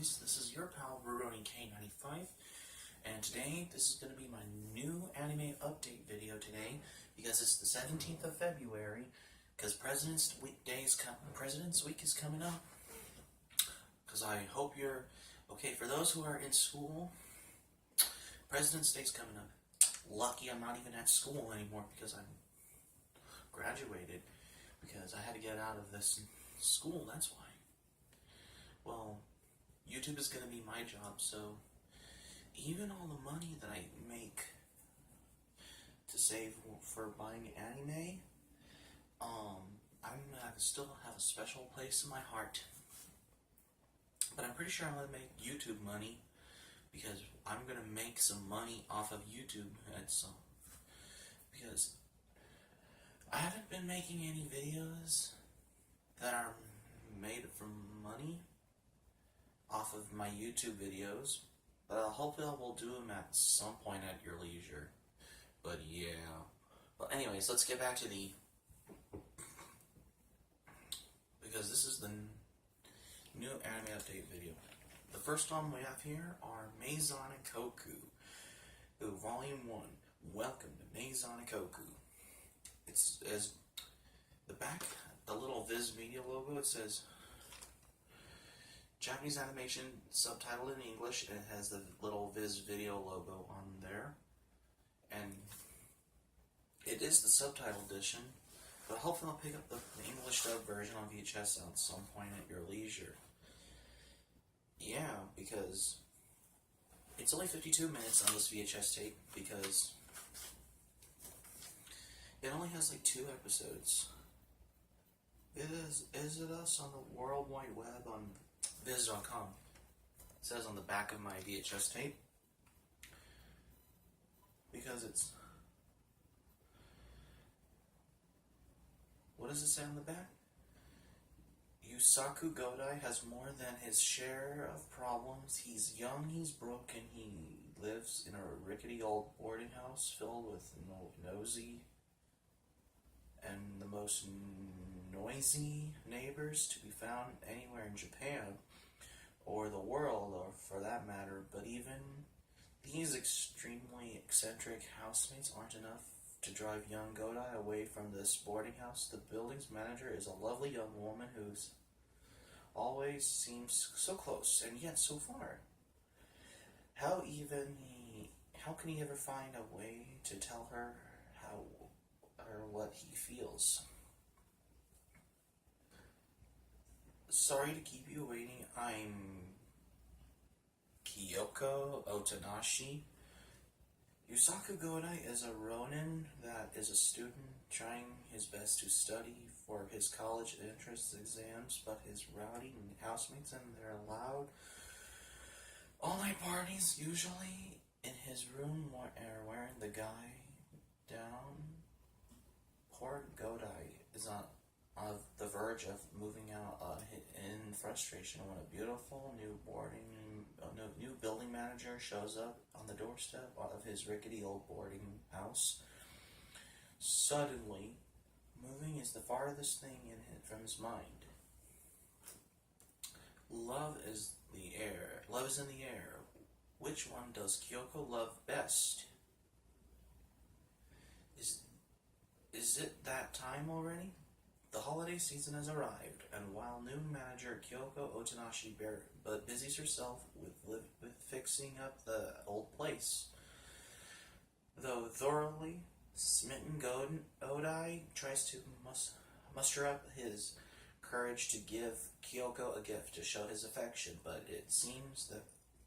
buddies. This is your pal Ronin K95, and today this is going to be my new anime update video today because it's the 17th of February. Because President's Week is coming up. Because I hope you're okay. For those who are in school, President's Day's coming up. Lucky I'm not even at school anymore because I'm graduated. Because I had to get out of this school. That's why. Well, YouTube is going to be my job, so even all the money that I make to save for buying anime, I'm going to still have a special place in my heart. But I'm pretty sure I'm going to make YouTube money because I'm going to make some money off of YouTube. Because I haven't been making any videos that are made from money off of my YouTube videos, but hopefully I will do them at some point at your leisure. But yeah. Well, anyways, let's get back to because this is the new anime update video. The first one we have here are Maison Ikkoku, Volume 1. Welcome to Maison Ikkoku. It's as the back, the little Viz Media logo, it says Japanese animation, subtitled in English, and it has the little Viz Video logo on there. And it is the subtitle edition, but hopefully I'll pick up the English dub version on VHS at some point at your leisure. Yeah, because it's only 52 minutes on this VHS tape, because it only has like 2 episodes. Visit us on the World Wide Web on Viz.com. It says on the back of my VHS tape. Because it's... What does it say on the back? Yusaku Godai has more than his share of problems. He's young, he's broken, he lives in a rickety old boarding house filled with nosy and the most noisy neighbors to be found anywhere in Japan or the world, or for that matter. But even these extremely eccentric housemates aren't enough to drive young Godai away from this boarding house. The building's manager is a lovely young woman who's always seems so close and yet so far. How can he ever find a way to tell her what he feels? Sorry to keep you waiting. I'm Kyoko Otonashi. Yusaku Godai is a Ronin that is a student trying his best to study for his college entrance exams, but his rowdy housemates and their loud all-night parties, usually in his room, are wearing the guy down. Poor Godai is on the verge of moving out in frustration when a beautiful new building manager shows up on the doorstep of his rickety old boarding house. Suddenly, moving is the farthest thing from his mind. Love is in the air. Which one does Kyoko love best? Is it that time already? The holiday season has arrived, and while new manager Kyoko Otonashi busies herself with fixing up the old place, though thoroughly smitten Godai tries to muster up his courage to give Kyoko a gift to show his affection, but it seems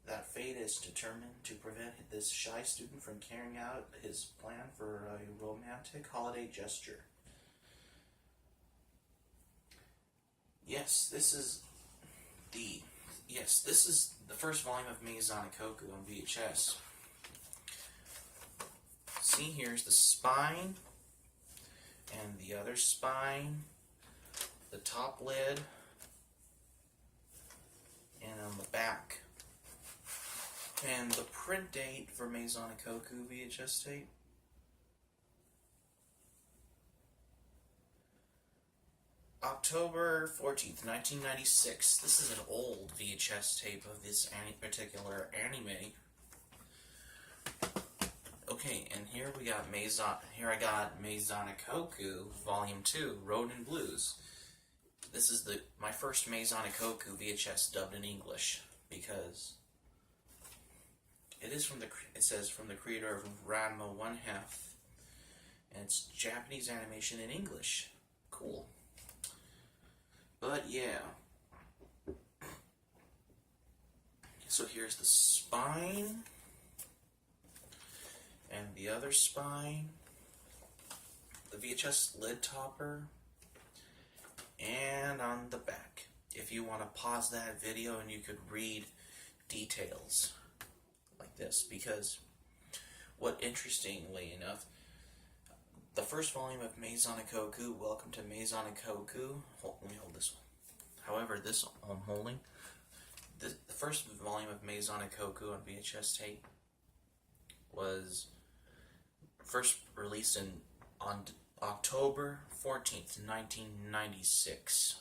that fate is determined to prevent this shy student from carrying out his plan for a romantic holiday gesture. This is the first volume of Maison Ikkoku on VHS. See, here's the spine, and the other spine, the top lid, and on the back. And the print date for Maison Ikkoku VHS tape, October 14th, 1996. This is an old VHS tape of this particular anime. Okay, and here we got I got Maison Ikkoku Volume 2, Ronin Blues. This is my first Maison Ikkoku VHS dubbed in English, because it says from the creator of Ranma 1/2, and it's Japanese animation in English. Cool. But yeah. So here's the spine, and the other spine, the VHS lid topper, and on the back. If you want to pause that video and you could read details like this, because interestingly enough, the first volume of Maison Ikkoku, Welcome to Maison Ikkoku, let me hold this one. However, this I'm holding, the first volume of Maison Ikkoku on VHS tape was first released on October 14th, 1996.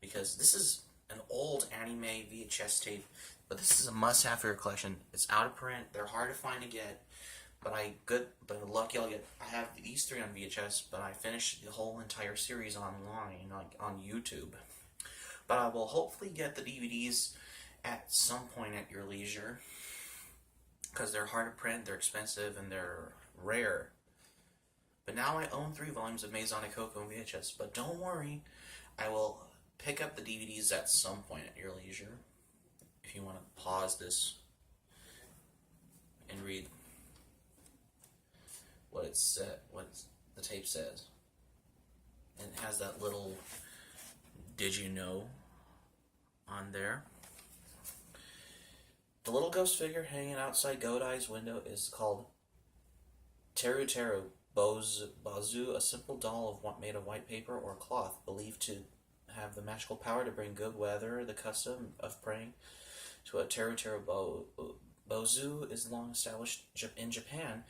Because this is an old anime VHS tape, but this is a must-have for your collection. It's out of print, they're hard to find to get, but lucky I have these 3 on VHS, but I finished the whole entire series online, on YouTube. But I will hopefully get the DVDs at some point at your leisure, because they're hard to print, they're expensive, and they're rare. But now I own 3 volumes of Maison Ikkoku on VHS, but don't worry, I will pick up the DVDs at some point at your leisure, if you want to pause this and read what the tape says. And it has that little "Did you know?" on there. The little ghost figure hanging outside Godai's window is called Teru Teru Bazu, a simple doll made of white paper or cloth, believed to have the magical power to bring good weather. The custom of praying to a Teru Teru Bazu is long established in Japan,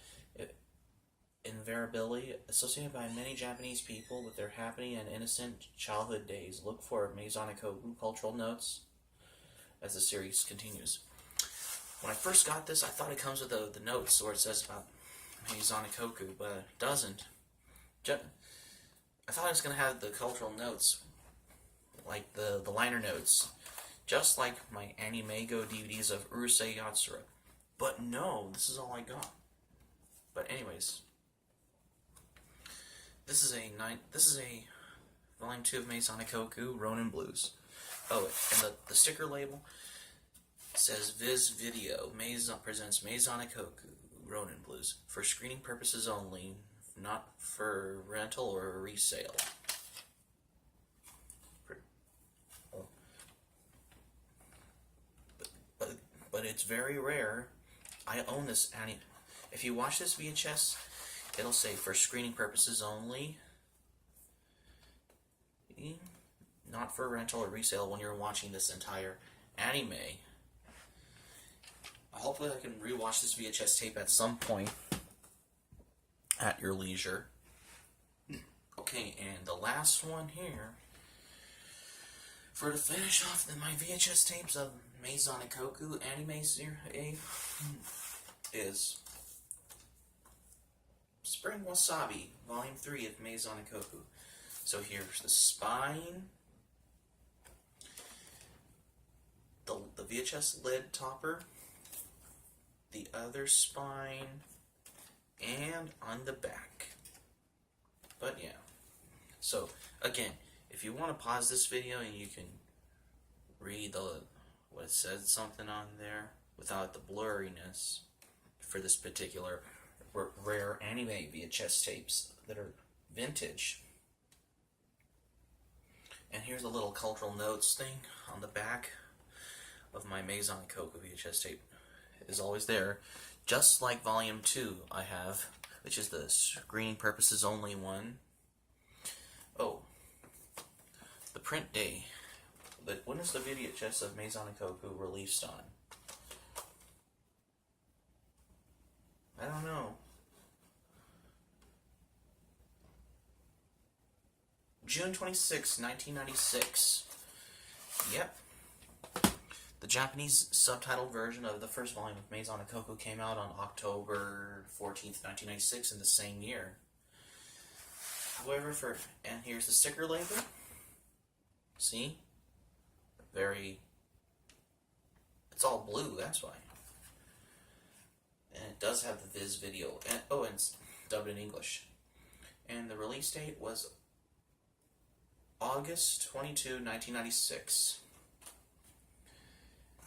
invariably associated by many Japanese people with their happy and innocent childhood days. Look for Maison Ikkoku cultural notes as the series continues. When I first got this, I thought it comes with the notes where it says about Maison Ikkoku, but it doesn't. I thought it was going to have the cultural notes, like the liner notes, just like my Animego DVDs of Urusei Yatsura. But no, this is all I got. But anyways, this is a volume 2 of Maison Ikkoku, Ronin Blues. Oh, and the sticker label says Viz Video. Maison presents Maison Ikkoku, Ronin Blues, for screening purposes only, not for rental or resale. But it's very rare. I own this anime. If you watch this VHS, it'll say for screening purposes only, not for rental or resale when you're watching this entire anime. Hopefully I can rewatch this VHS tape at some point at your leisure. Okay, and the last one here, to finish off my VHS tapes of Maison Ikkoku anime series, is Spring Wasabi, Volume 3 of Maison Ikkoku. So here's the spine, the VHS lid topper, the other spine, and on the back. But yeah, so again, if you want to pause this video and you can read what it says something on there without the blurriness for this particular rare anime VHS tapes that are vintage. And here's a little cultural notes thing on the back of my Maison Ikkoku VHS tape. It is always there, just like Volume 2 I have, which is the screening purposes only one. Oh, the print day. But when is the VHS of Maison Ikkoku released on? I don't know. June 26, 1996. Yep. The Japanese subtitled version of the first volume of Maison Ikkoku came out on October 14th, 1996 in the same year. However, and here's the sticker label. See? It's all blue, that's why. And it does have the Viz video. And it's dubbed in English. And the release date was August 22, 1996.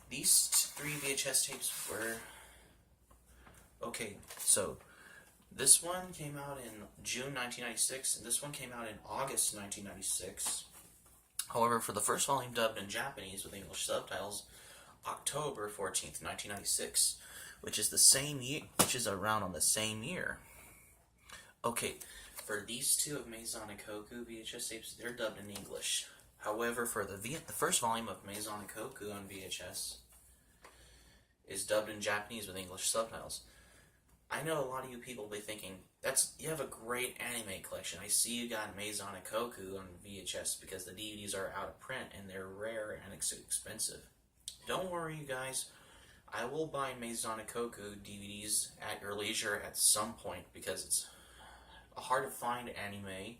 These 3 VHS tapes were... Okay, so this one came out in June 1996, and this one came out in August 1996. However, for the first volume dubbed in Japanese with English subtitles, October 14th, 1996, which is the same year, which is around on the same year. Okay, for these 2 of Maison Ikkoku VHS tapes, they're dubbed in English. However, for the first volume of Maison Ikkoku on VHS is dubbed in Japanese with English subtitles. I know a lot of you people will be thinking, you have a great anime collection. I see you got Maison Ikkoku on VHS because the DVDs are out of print and they're rare and expensive. Don't worry, you guys. I will buy Maison Ikkoku DVDs at your leisure at some point because it's hard to find anime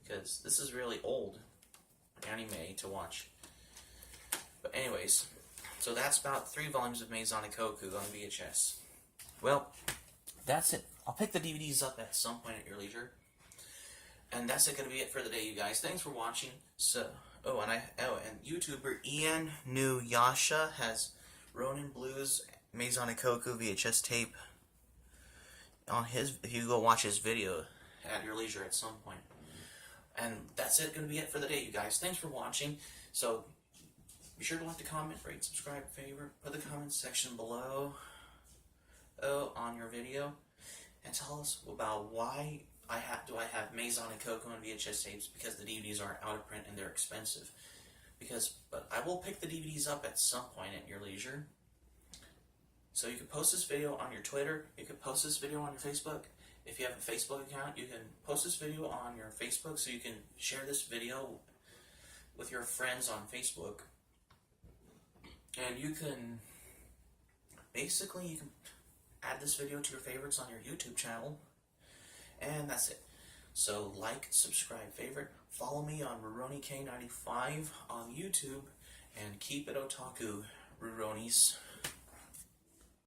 because this is really old anime to watch. But anyways, so that's about 3 volumes of Maison Ikkoku on VHS. Well, that's it. I'll pick the DVDs up at some point at your leisure. And that's going to be it for the day, you guys. Thanks for watching. And YouTuber Ian Nuyasha has Ronin Blues Maison Ikkoku VHS tape on his. If you go watch his video at your leisure at some point. And that's going to be it for the day, you guys. Thanks for watching. So be sure to like to comment, rate, subscribe, favorite, put the comments section below on your video, and tell us about why I have Maison Ikkoku on VHS tapes, because the DVDs are out of print and they're expensive. But I will pick the DVDs up at some point at your leisure. So you can post this video on your Twitter, you can post this video on your Facebook. If you have a Facebook account, you can post this video on your Facebook so you can share this video with your friends on Facebook. And you can add this video to your favorites on your YouTube channel. And that's it. So like, subscribe, favorite, follow me on Ronin K95 on YouTube, and keep it otaku, Ruronis.